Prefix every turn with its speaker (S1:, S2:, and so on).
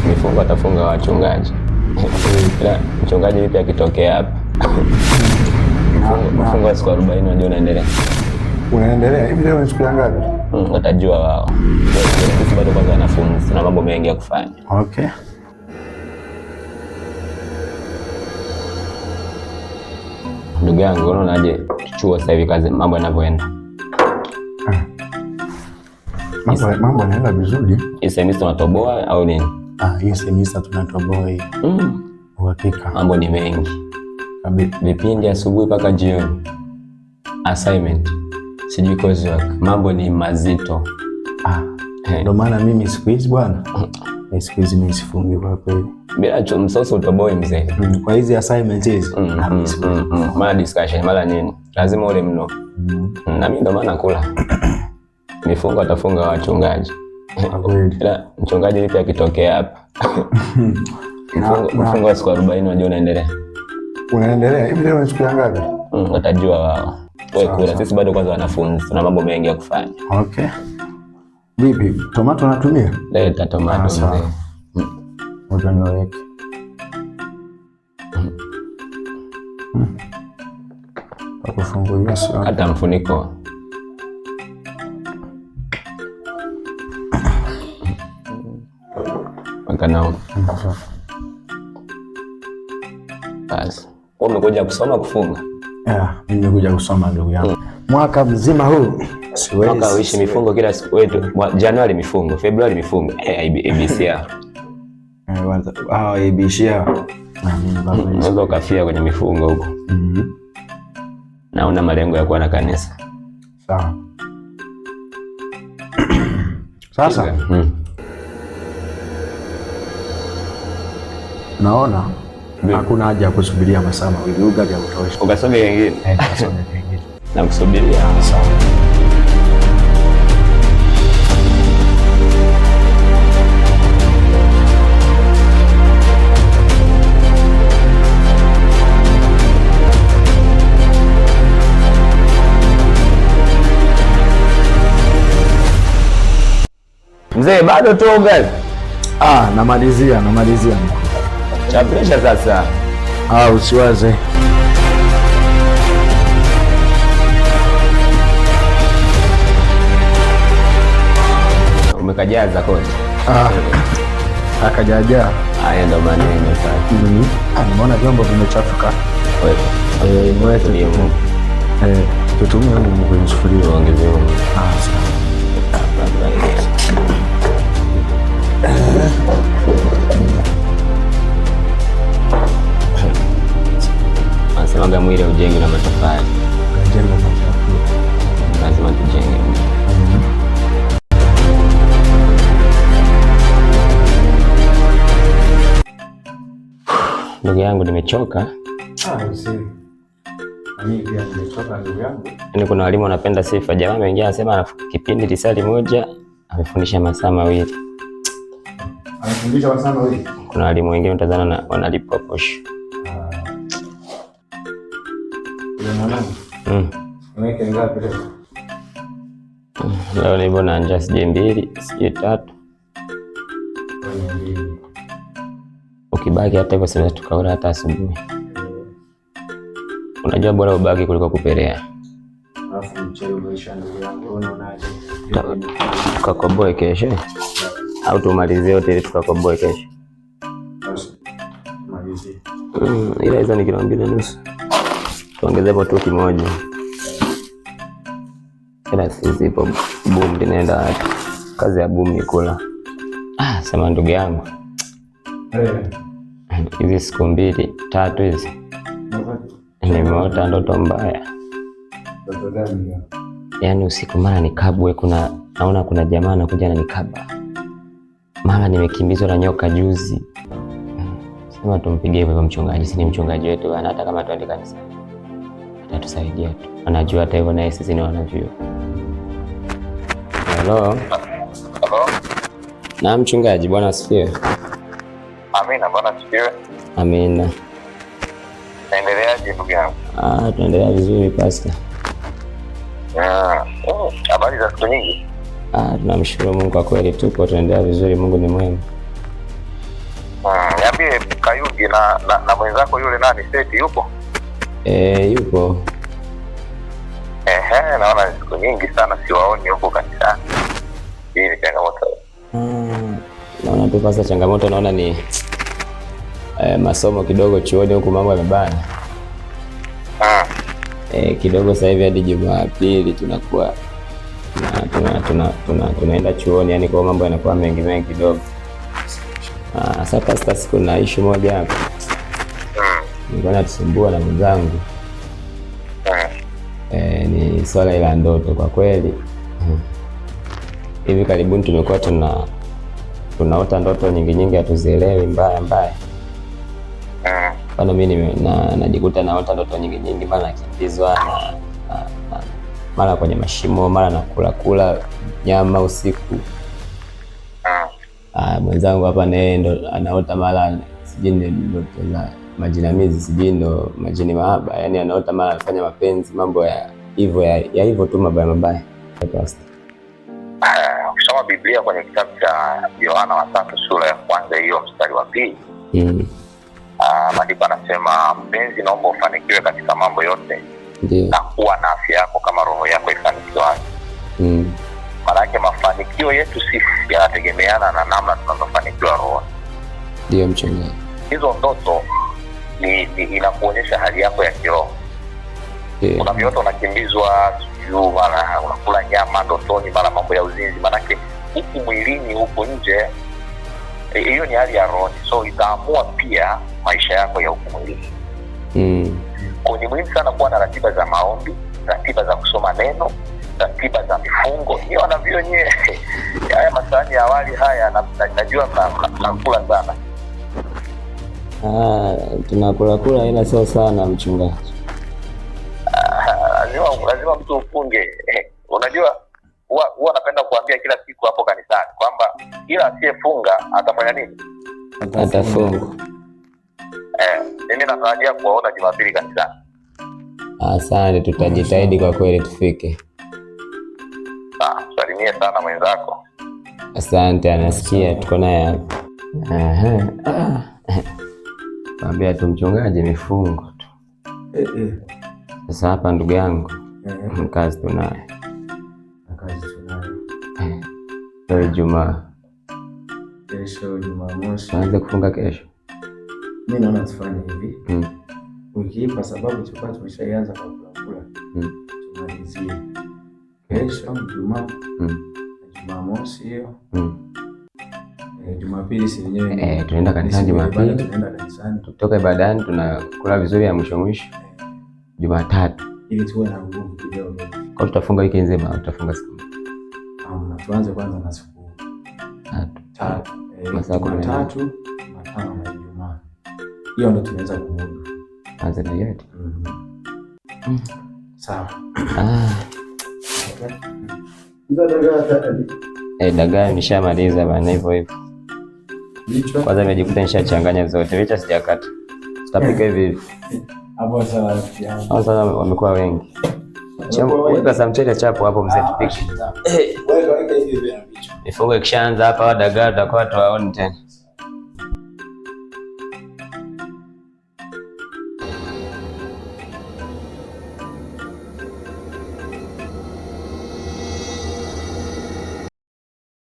S1: mifungo atafunga wachungaji. Ila mchungaji vipi akitokea hapa? Mifungo siku 40 unajua unaendelea.
S2: Unaendelea hivi leo siku ngapi?
S1: Watajua wao. Sisi bado kwanza wanafunzi, tuna mambo mengi ya kufanya.
S2: Okay.
S1: Ndugu yangu, unaonaje chuo sasa hivi kazi mambo yanavyoenda?
S2: Mambo yanaenda vizuri.
S1: Hii semester tunatoboa au nini?
S2: Hii semester tunatoboa hii. Uhakika.
S1: Mambo ni mengi. Vipindi asubuhi mpaka jioni. Assignment. Sijui coursework. Mambo ni mazito.
S2: Ndio maana mimi siku hizi bwana. Siku hizi mimi sifungi kwa kweli.
S1: Bila msoso utoboi mzee.
S2: Kwa hizi assignments hizi.
S1: Mara discussion, mara nini? Lazima ule mno. Na mimi ndo maana kula. Mifungo atafunga wachungaji. Ila mchungaji vipi akitokea hapa? Mifungo siku 40 unajua unaendelea.
S2: Unaendelea hivi leo siku ngapi?
S1: Watajua wao. Wewe kula, sisi bado kwanza wanafunzi, tuna mambo mengi ya kufanya.
S2: Okay. Vipi? Tomato natumia?
S1: Leta tomato mzee.
S2: Ngoja niweke. Akufungulia sio.
S1: Hata mfuniko. Makanao. Basi. Wewe umekuja kusoma kufunga?
S2: Mimi nimekuja kusoma ndugu yangu. Mwaka mzima huu siwezi.
S1: Mwaka uishi mifungo kila siku wetu. Januari mifungo, Februari mifungo. ABCR.
S2: ABCR.
S1: Unaweza ukafia kwenye mifungo huko. Na una malengo ya kuwa na kanisa.
S2: Sawa. Sasa. Naona hakuna haja ya kusubiria masaa mawili. Ugali ya kutosha.
S1: Ukasome wengine.
S2: Kasome wengine.
S1: Na kusubiria.
S2: Sawa.
S1: Mzee bado tu ugali.
S2: Namalizia.
S1: Cha pressure sasa.
S2: Usiwaze.
S1: Umekajaza kote.
S2: Akajaja.
S1: Haya ndo maneno sasa.
S2: Nimeona vyombo vimechafuka.
S1: Wewe
S2: tutumie huko kwenye sufuria
S1: ongezea.
S2: Sawa.
S1: Anasema mwili ujenge na matofali. Lazima tujenge. Ndugu yangu nimechoka. Kuna walimu wanapenda sifa. Jamaa mwingine anasema kipindi lisali moja amefundisha masaa mawili.
S2: Anafundisha masaa mawili.
S1: Kuna walimu wengine mtazana wanalipwa posho. Leo nipo na njaa sije 2, sije 3. Ukibaki hata hivyo sasa tukaona hata asubuhi. Unajua bora ubaki kuliko kupelea.
S2: Alafu mchele umeisha ndugu yangu, unaonaje?
S1: Tukakoboe kesho. Au tumalizie yote ili tukakoboe kesho.
S2: Malizie.
S1: Ila hizo ni kilo 2.5. Tuongeze hapo tu kimoja. Ila sisi ipo boom linaenda kazi ya boom ni kula. Sema ndugu yangu. Hizi siku 2, 3 hizi. Nimeota ndoto mbaya.
S2: Ndoto gani?
S1: Yaani usiku mara nikabwe, naona kuna jamaa anakuja ananikaba. Mara nimekimbizwa na nyoka juzi. Sema tumpigie hivyo mchungaji, si ni mchungaji wetu bana, hata kama tuende kanisa. Atatusaidia tu. Anajua hata hivyo naye sisi ni wanajua. Hello. Na mchungaji, bwana asifiwe.
S3: Amina, bwana asifiwe.
S1: Amina.
S3: Naendeleaje ndugu yangu?
S1: Tunaendelea vizuri pastor.
S3: Habari za siku nyingi?
S1: Tunamshukuru Mungu kwa kweli tupo tunaendelea vizuri, Mungu ni mwema.
S3: niambie Kayugi na mwenzako yule nani Seti yupo?
S1: Yupo.
S3: Naona siku nyingi sana siwaoni huko kanisani. Hii ni changamoto.
S1: Naona tu pasa changamoto, naona ni masomo kidogo chuoni huku mambo yamebana. Kidogo sasa hivi hadi Jumapili tunakuwa tunaenda chuoni, yani kwa mambo yanakuwa mengi kidogo. Sasa pasta, siku na issue moja hapa. Nilikuwa natusumbua na mwenzangu. Ni swala ila ndoto kwa kweli. Hivi karibuni tumekuwa tunaota ndoto nyingi hatuzielewi mbaya. Bana mimi najikuta naota ndoto nyingi, mara nakimbizwa mara kwenye mashimo, mara nakula nyama usiku. Mwenzangu hapa naye ndo anaota mara sijui ndoto za majinamizi, sijui ndo majini mahaba, yani anaota mara anafanya mapenzi, mambo ya hivyo tu mabaya.
S3: Ukisoma Biblia kwenye kitabu cha Yohana 3 sura ya kwanza hiyo mstari wa 2, maandiko anasema, mpenzi, naomba ufanikiwe katika mambo yote na kuwa na afya yako kama roho yako ifanikiwa. Maana yake mafanikio yetu sisi yanategemeana na namna tunavyofanikiwa roho.
S1: Ndio mchungaji.
S3: Hizo ndoto inakuonyesha hali yako ya kiroho. Kuna vyote unakimbizwa, sijui mara unakula nyama ndotoni, mara mambo ya uzinzi, maana yake huku mwilini huku nje, hiyo ni hali ya roho. So itaamua pia maisha yako ya huku mwilini. Kwa ni muhimu sana kuwa na ratiba za maombi, ratiba za kusoma neno, ratiba za mifungo. Hiyo wanavyo nyewe haya masani ya awali haya najua mnakula sana.
S1: Tunakula ila sio sana mchungaji.
S3: Lazima mtu ufunge. Unajua huwa napenda kuambia kila siku hapo kanisani kwamba kila asiyefunga atafanya nini?
S1: Atafunga.
S3: Mimi natarajia kuwaona Jumapili kanisani.
S1: Asante, tutajitahidi kwa kweli tufike.
S3: Salimie sana mwenzako.
S1: Asante, anasikia tuko naye hapa. Mwambia tu mchungaji mifungo tu. Sasa hapa ndugu yangu, kazi tunayo. Leo Ijumaa.
S2: Kesho Jumamosi.
S1: Tuanze kufunga kesho.
S2: Mimi naona tufanye hivi. Wiki hii kwa sababu tulikuwa tumeshaanza kwa kula. Tumalizie. Kesho Ijumaa. Jumamosi hiyo. Jumapili si wenyewe.
S1: Tunaenda kanisani Jumapili.
S2: Tunaenda kanisani.
S1: Tutoka ibadani tunakula vizuri ya mwisho. Jumatatu.
S2: Ili tuwe na nguvu kidogo.
S1: Kwa tutafunga wiki nzima, tutafunga siku.
S2: Tuanze kwanza na siku 3. Masaa 13, Jumatano na Ijumaa. Hiyo ndio tunaweza kumudu.
S1: Anza na yote.
S2: Sawa.
S1: Dagaa nishamaliza bana hivyo. Kwanza nimejikuta nishachanganya zote. Vicha sijakata. Tutapika hivi.
S2: Hapo sawa.
S1: Sasa wamekuwa wengi. Weka samchele chapo hapo mzee tupike. Weka hivi vitu. Mifungo ikishaanza hapa dagaa tutakuwa tuwaone tena.